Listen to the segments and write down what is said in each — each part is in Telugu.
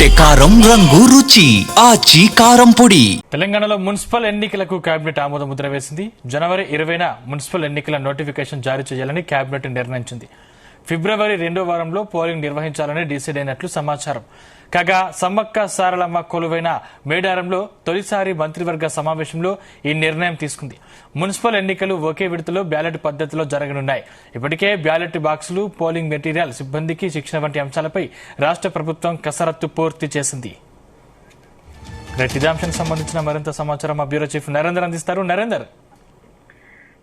నోరూరించే కారం రంగు రుచి ఆచి కారం పొడి. తెలంగాణలో మున్సిపల్ ఎన్నికలకు కేబినెట్ ఆమోద ముద్ర వేసింది. జనవరి 20న మున్సిపల్ ఎన్నికల నోటిఫికేషన్ జారీ చేయాలని కేబినెట్ నిర్ణయించింది. ఫిబ్రవరి 2వ వారంలో పోలింగ్ నిర్వహించాలని డిసైడ్ అయినట్లు సమాచారం. కాగా సమ్మక్క సారలమ్మ కొలువైన మేడారంలో తొలిసారి మంత్రివర్గ సమావేశంలో ఈ నిర్ణయం తీసుకుంది. మున్సిపల్ ఎన్నికలు ఒకే విడతలో బ్యాలెట్ పద్ధతిలో జరగనున్నాయి. ఇప్పటికే బ్యాలెట్ బాక్సులు, పోలింగ్ మెటీరియల్, సిబ్బందికి శిక్షణ వంటి అంశాలపై రాష్ట్ర ప్రభుత్వం కసరత్తు పూర్తి చేసింది. ఇదే అంశానికి సంబంధించిన మరింత సమాచారం మా బ్యూరో చీఫ్ నరేందర్ అందిస్తారు. నరేందర్.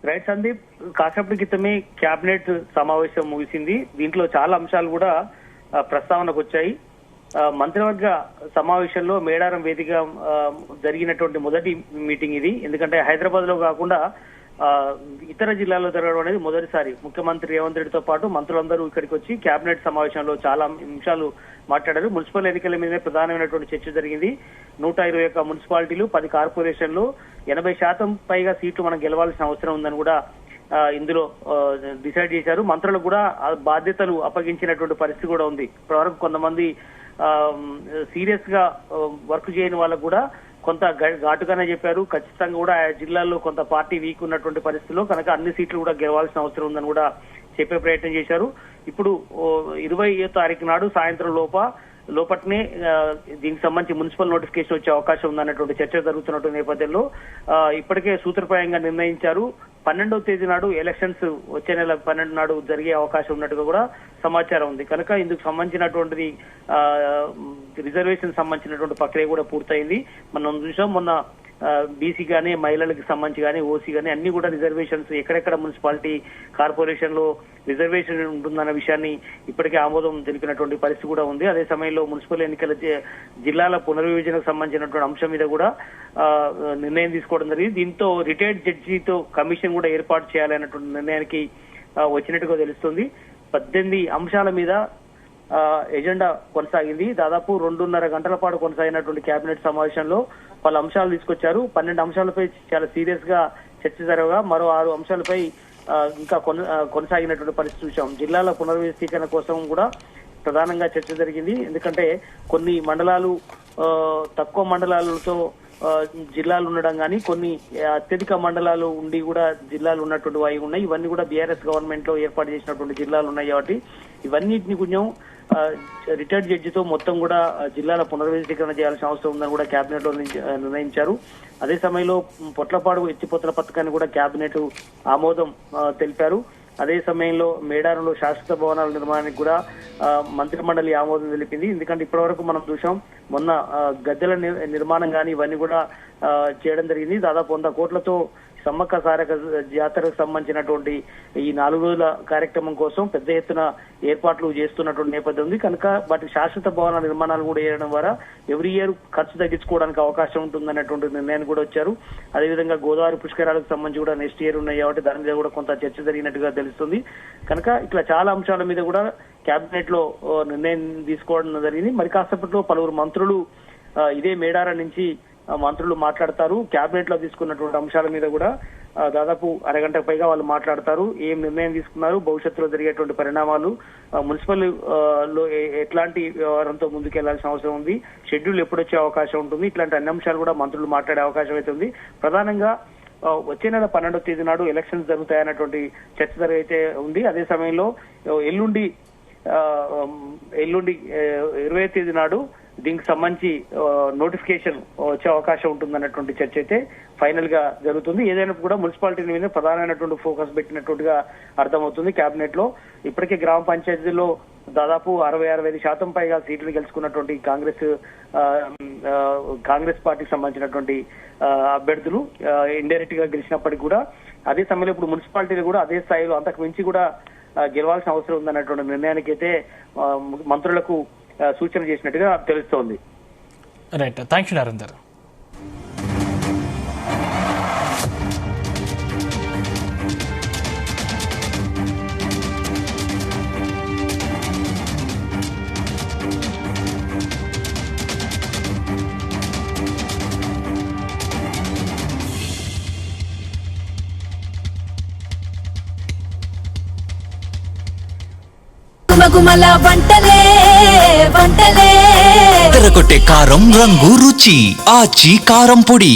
రైట్ సందీప్, కాసేపటి క్రితమే కేబినెట్ సమావేశం ముగిసింది. దీంట్లో చాలా అంశాలు కూడా ప్రస్తావనకు వచ్చాయి. మంత్రివర్గ సమావేశంలో మేడారం వేదిక జరిగినటువంటి మొదటి మీటింగ్ ఇది. ఎందుకంటే హైదరాబాద్ లో కాకుండా ఇతర జిల్లాల్లో జరగడం అనేది మొదటిసారి. ముఖ్యమంత్రి రేవంత్ రెడ్డితో పాటు మంత్రులందరూ ఇక్కడికి వచ్చి కేబినెట్ సమావేశంలో చాలా అంశాలు మాట్లాడారు. మున్సిపల్ ఎన్నికల మీదనే ప్రధానమైనటువంటి చర్చ జరిగింది. 121 మున్సిపాలిటీలు, 10 కార్పొరేషన్లు, 80% పైగా సీట్లు మనం గెలవాల్సిన అవసరం ఉందని కూడా ఇందులో డిసైడ్ చేశారు. మంత్రులకు కూడా బాధ్యతలు అప్పగించినటువంటి పరిస్థితి కూడా ఉంది. ఇప్పటివరకు కొంతమంది సీరియస్ గా వర్క్ చేయని వాళ్ళకు కూడా కొంత ఘాటుగానే చెప్పారు. ఖచ్చితంగా కూడా ఆ జిల్లాల్లో కొంత పార్టీ వీక్ ఉన్నటువంటి పరిస్థితుల్లో కనుక అన్ని సీట్లు కూడా గెలవాల్సిన అవసరం ఉందని కూడా చెప్పే ప్రయత్నం చేశారు. ఇప్పుడు 20వ తారీఖు నాడు సాయంత్రం లోపట్నే దీనికి సంబంధించి మున్సిపల్ నోటిఫికేషన్ వచ్చే అవకాశం ఉందన్నటువంటి చర్చ జరుగుతున్నటువంటి నేపథ్యంలో ఇప్పటికే సూత్రప్రాయంగా నిర్ణయించారు. 12వ తేదీ నాడు ఎలక్షన్స్ వచ్చే నెల 12 నాడు జరిగే అవకాశం ఉన్నట్టుగా కూడా సమాచారం ఉంది. కనుక ఇందుకు సంబంధించినటువంటి రిజర్వేషన్ సంబంధించినటువంటి ప్రక్రియ కూడా పూర్తయింది. మనం చూసాం మొన్న బీసీ గానీ, మహిళలకు సంబంధించి కానీ, ఓసీ గానీ అన్ని కూడా రిజర్వేషన్స్ ఎక్కడెక్కడ మున్సిపాలిటీ కార్పొరేషన్ లో రిజర్వేషన్ ఉంటుందన్న విషయాన్ని ఇప్పటికే ఆమోదం తెలిపినటువంటి పరిస్థితి కూడా ఉంది. అదే సమయంలో మున్సిపల్ ఎన్నికల జిల్లాల పునర్విభజనకు సంబంధించినటువంటి అంశం మీద కూడా నిర్ణయం తీసుకోవడం జరిగింది. దీంతో రిటైర్డ్ జడ్జితో కమిషన్ కూడా ఏర్పాటు చేయాలన్నటువంటి నిర్ణయానికి వచ్చినట్టుగా తెలుస్తుంది. 18 అంశాల మీద ఎజెండా కొనసాగింది. దాదాపు 2.5 గంటల పాటు కొనసాగినటువంటి కేబినెట్ సమావేశంలో పలు అంశాలు తీసుకొచ్చారు. 12 అంశాలపై చాలా సీరియస్ గా చర్చ జరగగా మరో 6 అంశాలపై ఇంకా కొనసాగినటువంటి పరిస్థితి చూసాం. జిల్లాల పునర్వ్యవస్థీకరణ కోసం కూడా ప్రధానంగా చర్చ జరిగింది. ఎందుకంటే కొన్ని మండలాలు తక్కువ మండలాలతో జిల్లాలు ఉండడం కానీ, కొన్ని అత్యధిక మండలాలు ఉండి కూడా జిల్లాలు ఉన్నటువంటి అవి ఉన్నాయి. ఇవన్నీ కూడా బీఆర్ఎస్ గవర్నమెంట్ లో ఏర్పాటు చేసినటువంటి జిల్లాలు ఉన్నాయి. కాబట్టి ఇవన్నిటిని కొంచెం రిటైర్డ్ జడ్జితో మొత్తం కూడా జిల్లాల పునర్వ్యవస్థీకరణ చేయాల్సిన అవసరం ఉందని కూడా కేబినెట్ లో నిర్ణయించారు. అదే సమయంలో పొట్లపాడు ఎత్తిపోతల పథకాన్ని కూడా కేబినెట్ ఆమోదం తెలిపారు. అదే సమయంలో మేడారంలో శాశ్వత భవనాల నిర్మాణానికి కూడా మంత్రి మండలి ఆమోదం తెలిపింది. ఎందుకంటే ఇప్పటివరకు మనం చూసాం, మొన్న గద్దెల నిర్మాణం కానీ ఇవన్నీ కూడా చేయడం జరిగింది. దాదాపు 100 కోట్లతో సమ్మక్క సారక జాతరకు సంబంధించినటువంటి ఈ 4 రోజుల కార్యక్రమం కోసం పెద్ద ఎత్తున ఏర్పాట్లు చేస్తున్నటువంటి నేపథ్యం ఉంది. కనుక వాటి శాశ్వత భవన నిర్మాణాలు కూడా చేయడం ద్వారా ఎవ్రీ ఇయర్ ఖర్చు తగ్గించుకోవడానికి అవకాశం ఉంటుందన్నటువంటి నిర్ణయాన్ని కూడా వచ్చారు. అదేవిధంగా గోదావరి పుష్కరాలకు సంబంధించి కూడా నెక్స్ట్ ఇయర్ ఉన్నాయి కాబట్టి దాని మీద కూడా కొంత చర్చ జరిగినట్టుగా తెలుస్తుంది. కనుక ఇట్లా చాలా అంశాల మీద కూడా కేబినెట్ లో నిర్ణయం తీసుకోవడం జరిగింది. మరి కాసేపట్లో పలువురు మంత్రులు ఇదే మేడారం నుంచి మంత్రులు మాట్లాడతారు. కేబినెట్ లో తీసుకున్నటువంటి అంశాల మీద కూడా దాదాపు అరగంటకు పైగా వాళ్ళు మాట్లాడతారు. ఏం నిర్ణయం తీసుకున్నారు, భవిష్యత్తులో జరిగేటువంటి పరిణామాలు, మున్సిపల్ లో ఎట్లాంటి వ్యవహారంతో ముందుకెళ్లాల్సిన అవసరం ఉంది, షెడ్యూల్ ఎప్పుడొచ్చే అవకాశం ఉంటుంది, ఇట్లాంటి అన్ని అంశాలు కూడా మంత్రులు మాట్లాడే అవకాశం అయితే ఉంది. ప్రధానంగా వచ్చే నెల 12వ తేదీ నాడు ఎలక్షన్స్ జరుగుతాయన్నటువంటి చర్చ జరిగితే ఉంది. అదే సమయంలో ఎల్లుండి 20వ తేదీ నాడు దీనికి సంబంధించి నోటిఫికేషన్ వచ్చే అవకాశం ఉంటుందన్నటువంటి చర్చ అయితే ఫైనల్ గా జరుగుతుంది. ఏదైనా కూడా మున్సిపాలిటీల మీద ప్రధానమైనటువంటి ఫోకస్ పెట్టినట్టుగా అర్థమవుతుంది. కేబినెట్ లో ఇప్పటికే గ్రామ పంచాయతీల్లో దాదాపు 60-65% పైగా సీట్లు గెలుచుకున్నటువంటి కాంగ్రెస్ పార్టీకి సంబంధించినటువంటి అభ్యర్థులు ఇండైరెక్ట్ గా గెలిచినప్పటికీ కూడా అదే సమయంలో ఇప్పుడు మున్సిపాలిటీలు కూడా అదే స్థాయిలో అంతకు మించి కూడా గెలవాల్సిన అవసరం ఉందన్నటువంటి నిర్ణయానికి అయితే మంత్రులకు సూచన చేసినట్టుగా తెలుస్తోంది. Right, thank you Narender. గుమగుమల వంటలే వంటలే అదరకొట్టే కారం రంగు రుచి ఆచి కారం పొడి.